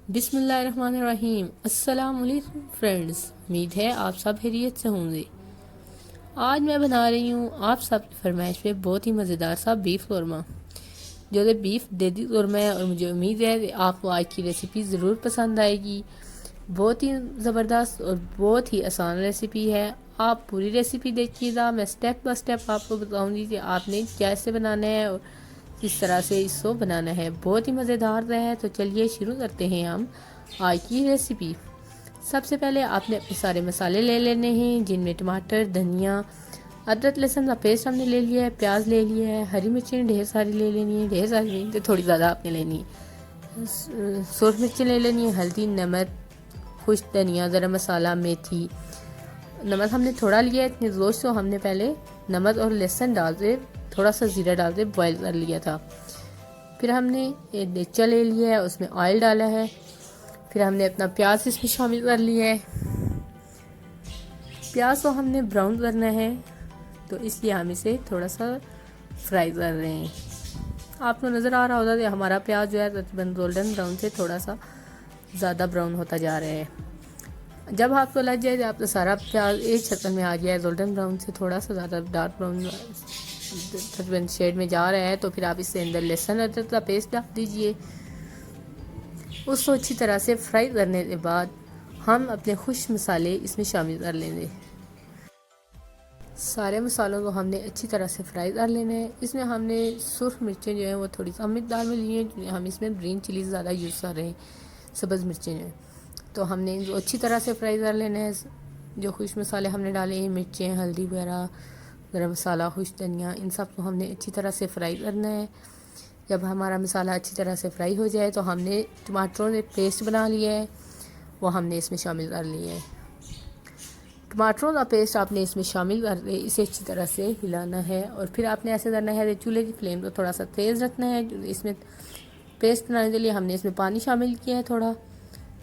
बिस्मिल्लाहिर्रहमानिर्रहीम। अस्सलाम वालेकुम फ्रेंड्स, उम्मीद है आप सब खैरियत से होंगे। आज मैं बना रही हूँ आप सब की फरमाइश पे बहुत ही मज़ेदार सा बीफ कौरमा, जो कि बीफ देदी कौरमा है। और मुझे उम्मीद है कि आपको आज की रेसिपी ज़रूर पसंद आएगी। बहुत ही ज़बरदस्त और बहुत ही आसान रेसिपी है। आप पूरी रेसिपी देखिएगा, मैं स्टेप बाय स्टेप आपको बताऊँगी कि आपने कैसे बनाना है और किस तरह से इसको बनाना है। बहुत ही मज़ेदार है। तो चलिए शुरू करते हैं हम आज की रेसिपी। सबसे पहले आपने अपने सारे मसाले ले लेने हैं, जिनमें टमाटर, धनिया, अदरक, लहसुन का पेस्ट हमने ले लिया है, प्याज ले लिया है, हरी मिर्चें ढेर सारी ले लेनी है, ढेर सारी नहीं तो थोड़ी ज़्यादा आपने लेनी है, सूरज मिर्चें ले लेनी है, हल्दी, नमक, खुश धनिया, गरम मसाला, मेथी। नमक हमने थोड़ा लिया है, इतने रोज तो हमने पहले नमक और लहसुन डाल के थोड़ा सा ज़ीरा डाल के बॉयल कर लिया था। फिर हमने एक देगचा ले लिया है, उसमें ऑयल डाला है। फिर हमने अपना प्याज इसमें शामिल कर लिया है। प्याज को हमने ब्राउन करना है, तो इसलिए हम इसे थोड़ा सा फ्राई कर रहे हैं। आपको नज़र आ रहा होगा कि हमारा प्याज जो है तकरीबन गोल्डन ब्राउन से थोड़ा सा ज़्यादा ब्राउन होता जा रहा है। जब आपको लग जाए कि आपका सारा प्याज एक शक्ल में आ गया है, गोल्डन ब्राउन से थोड़ा सा ज़्यादा डार्क ब्राउन तकरीबन शेड में जा रहा है, तो फिर आप इसके अंदर लहसुन अदरक का पेस्ट डाल दीजिए। उसको अच्छी तरह से फ्राई करने के बाद हम अपने खुश्क मसाले इसमें शामिल कर लेंगे। सारे मसालों को हमने अच्छी तरह से फ्राई कर लेना है। इसमें हमने सुर्ख मिर्चें जो हैं वो थोड़ी कम मिकदार में ली हैं। हम इसमें ग्रीन चिलीज ज़्यादा यूज़ कर रहे हैं, सब्ज़ मिर्चें जो हैं, तो हमने इनको अच्छी तरह से फ्राई कर लेना है। जो खुश्क मसाले हमने डाले हैं, मिर्चें, हल्दी वगैरह, गरम मसाला, खुश्क धनिया, इन सब को हमने अच्छी तरह से फ्राई करना है। जब हमारा मसाला अच्छी तरह से फ्राई हो जाए तो हमने टमाटरों से पेस्ट बना लिया है, वो हमने इसमें शामिल कर लिया है। टमाटरों का पेस्ट आपने इसमें शामिल कर के इसे अच्छी तरह से हिलाना है। और फिर आपने ऐसे करना है, चूल्हे की फ्लेम को थोड़ा सा तेज़ रखना है। इसमें पेस्ट बनाने के लिए हमने इसमें पानी शामिल किया है थोड़ा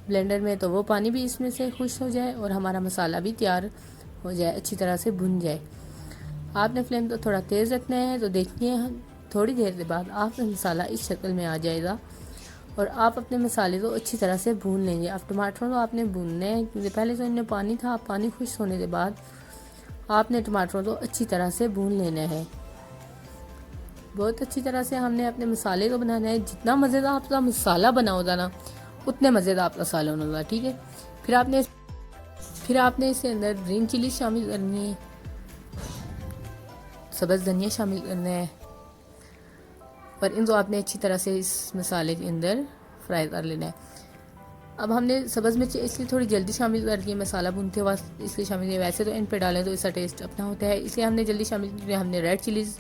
ब्लेंडर में, तो वो पानी भी इसमें से खुश हो जाए और हमारा मसाला भी तैयार हो जाए, अच्छी तरह से भुन जाए। आपने फ्लेम को थोड़ा तेज़ रखना है। तो देखिए थोड़ी देर के बाद आपका मसाला इस शक्ल में आ जाएगा और आप अपने मसाले को अच्छी तरह से भून लेंगे। अब टमाटरों को आपने भूनना है, क्योंकि पहले तो इनमें पानी था। पानी खुश्क होने के बाद आपने टमाटरों को अच्छी तरह से भून लेना है। बहुत अच्छी तरह से हमने अपने मसाले को बनाना है। जितना मज़ेदार आपका मसाला बना होगा ना, उतने मज़ेदार आपका सालन होगा, ठीक है। फिर आपने इसके अंदर ग्रीन चिली शामिल करनी है, सब्ज़ धनिया शामिल करना है, और इनको आपने अच्छी तरह से इस मसाले के अंदर फ्राई कर लेना है। अब हमने सब्ज़ मिर्च इसलिए थोड़ी जल्दी शामिल कर दी है, मसाला भूनते वक्त इसलिए शामिल किया। वैसे तो इन पे डालें तो इसका टेस्ट अपना होता है, इसलिए हमने जल्दी शामिल किया। हमने रेड चिलीज़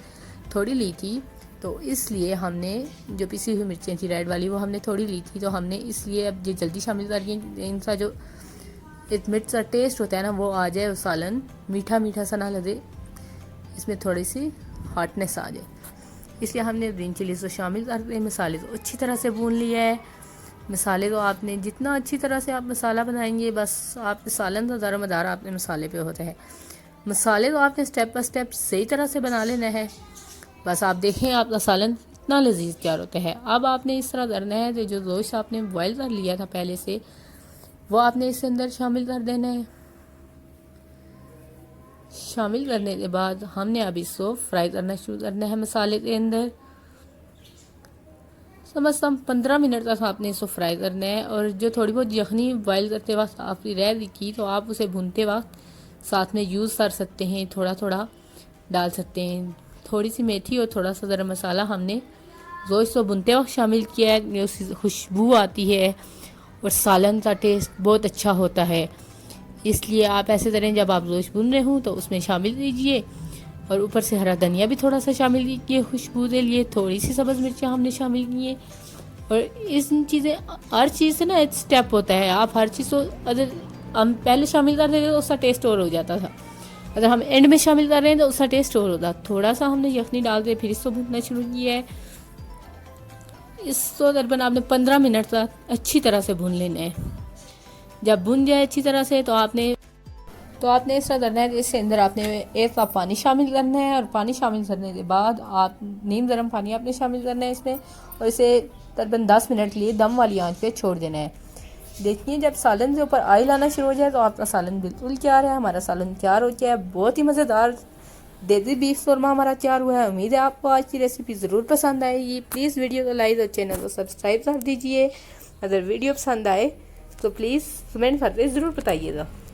थोड़ी ली थी, तो इसलिए हमने जो पिसी हुई मिर्चें थी रेड वाली, वो हमने थोड़ी ली थी, तो हमने इसलिए अब ये जल्दी शामिल कर दिए। इनका जो एक मिर्च का टेस्ट होता है ना, वो आ जाए और सालन मीठा मीठा सा ना लगे, इसमें थोड़ी सी हॉटनेस आ जाए, इसलिए हमने ग्रीन चिलीज़ को शामिल करके मसाले को अच्छी तरह से भून लिया है। मसाले को आपने जितना अच्छी तरह से आप मसाला बनाएंगे, बस आप सालन का ज़रा मदार आपके मसाले पे होता है। मसाले को आपने स्टेप बाय स्टेप सही तरह से बना लेना है। बस आप देखें आपका सालन इतना लजीज तैयार होता है। अब आपने इस तरह करना है कि जो गोश्त आपने बॉयल कर लिया था पहले से, वो आपने इसके अंदर शामिल कर देना है। शामिल करने के बाद हमने अब इसको फ्राई करना शुरू करना है मसाले के अंदर। कम 15 मिनट तक आपने इसको फ्राई करना है। और जो थोड़ी बहुत यखनी बॉयल करते वक्त आपकी रह की, तो आप उसे भूनते वक्त साथ में यूज़ कर सकते हैं, थोड़ा थोड़ा डाल सकते हैं। थोड़ी सी मेथी और थोड़ा सा गरम मसाला हमने गोश्त को भूनते वक्त शामिल किया है, उसकी खुशबू आती है और सालन का टेस्ट बहुत अच्छा होता है। इसलिए आप ऐसे करें, जब आप गोश्त भून रहे हों तो उसमें शामिल कीजिए, और ऊपर से हरा धनिया भी थोड़ा सा शामिल कीजिए खुशबू के लिए। थोड़ी सी सब्ज़ मिर्चें हमने शामिल की है। और इस चीज़ें, हर चीज़ से ना एक स्टेप होता है। आप हर चीज़ को अगर हम पहले शामिल कर देते तो उसका टेस्ट और हो जाता था, अगर हम एंड में शामिल कर रहे हैं तो उसका टेस्ट और होता। थोड़ा सा हमने यखनी डाल के फिर इसको भूनना शुरू किया है। इसको तकरीबन आपने 15 मिनट तक अच्छी तरह से भून लेना है। जब भुन जाए अच्छी तरह से, तो आपने इस तरह करना है कि इसके अंदर आपने 1 कप पानी शामिल करना है। और पानी शामिल करने के बाद आप नीम गर्म पानी आपने शामिल करना है इसमें, और इसे तकरीबन 10 मिनट के लिए दम वाली आंच पे छोड़ देना है। देखिए जब सालन से ऊपर ऑयल आना शुरू हो जाए तो आपका सालन बिल्कुल तैयार है। हमारा सालन तैयार हो गया है, बहुत ही मज़ेदार देसी बीफ शोरमा हमारा तैयार हुआ है। उम्मीद है आपको आज की रेसिपी ज़रूर पसंद आएगी। प्लीज़ वीडियो को लाइक और चैनल को सब्सक्राइब कर दीजिए। अगर वीडियो पसंद आए तो प्लीज़ कमेंट करके ज़रूर बताइएगा।